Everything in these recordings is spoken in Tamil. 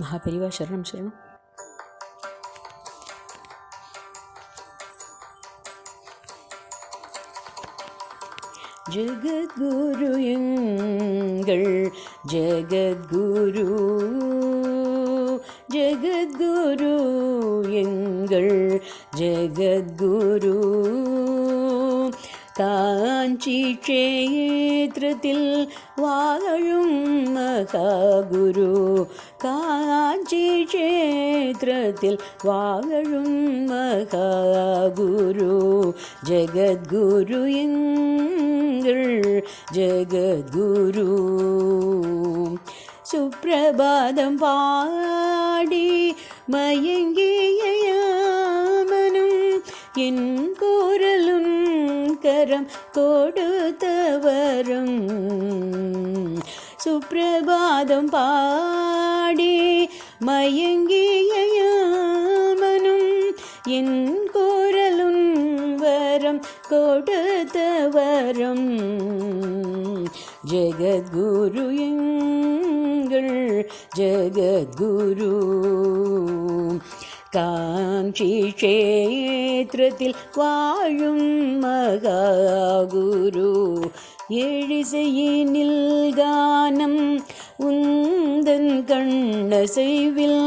மகாபெரிவா சரணம் சரணம். ஜெகத்குரு எங்கள் ஜெகத்குரு, ஜெகத்குரு எங்கள் ஜெகத்குரு, காஞ்சி க்ஷேத்திரத்தில் வாழும் மகாகுரு, காஞ்சி க்ஷேத்திரத்தில் வாழும் மகாகுரு, ஜெகத்குரு எங்கள் ஜெகத்குரு. சுப்ரபாதம் பாடி மயங்கிய மனம் என் குரலும் கரம் கொடுத்தவரும், சுப்ரபாதம் பாடி மயங்கிய மனம் என் குரலும் வரம் கொடுத்தவரும், ஜெகத்குரு எங்கள் ஜெகத்குரு. காஞ்சி க்ஷேத்திரத்தில் வாழும் மகாகுரு, ஏழிசையினில் கானம் உந்தன் கண்ணசைவில்,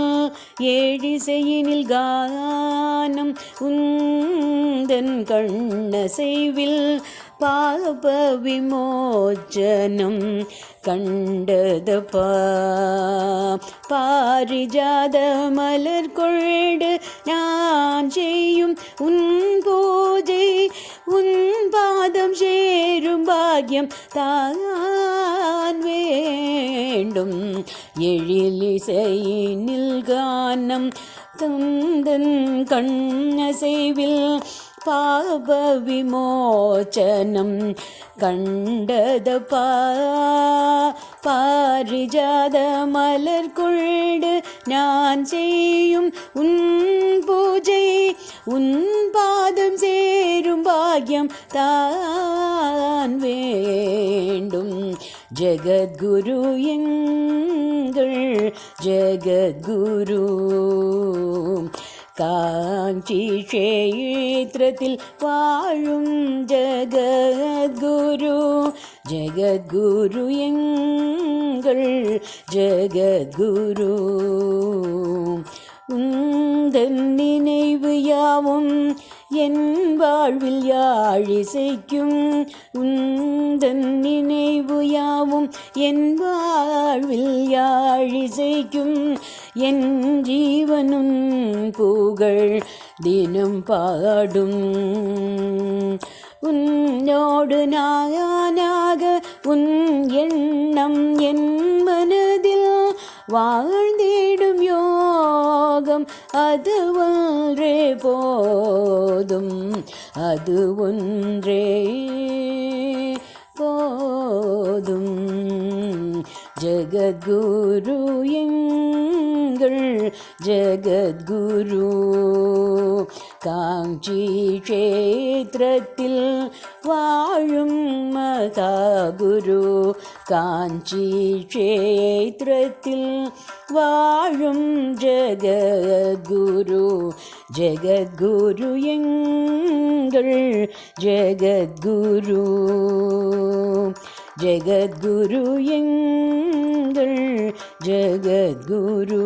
ஏழிசையினில் கானம் உந்தன் கண்ணசைவில், பாப விமோச்சனம் கண்டதப்பா, பாரிஜாத மலர் கொண்டு நான் செய்யும் உன் பூஜை, உன் பாதம் சேரும் பாக்யம் தான் வேண்டும், எழிலிசையினில் கானம் தந்தன் கண்ணசைவில், பாப விமோச்சனம் கண்டதப்பா, பாரிஜாத மலர் கொண்டு நான் செய்யும் உன் பூஜை, உன் பாதம் சேரும் பாக்யம் தான் வேண்டும், ஜெகத்குரு எங்கள் ஜெகத்குரு. காஞ்சி க்ஷேத்திரத்தில் வாழும் ஜெகத்குரு, ஜெகத்குரு எங்கள் ஜெகத்குரு. உந்தன் நினைவு யாவும் என் வாழ்வில் யாழிசைக்கும், உந்தன் நினைவு யாவும் என் வாழ்வில் யாழிசைக்கும், என் ஜீவனும் புகழ் தினம் பாடும், உன்னோடு நானாக உன் எண்ணம் என் மனதில் வாழ்ந்திடும் யோகம் அது ஒன்றே போதும், அது ஒன்றே போதும், ஜெகத்குரு எங்கள் ஜெகத்குரு. காஞ்சி க்ஷேத்திரத்தில் வாழும் மகாகுரு, காஞ்சி க்ஷேத்திரத்தில் வாழும் ஜெகத்குரு, ஜெகத்குரு எங்கள் ஜெகத்குரு, ஜெகத்குரு எங்கள் ஜெகத்குரு.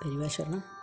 பெரியவா சொல்லலாம்.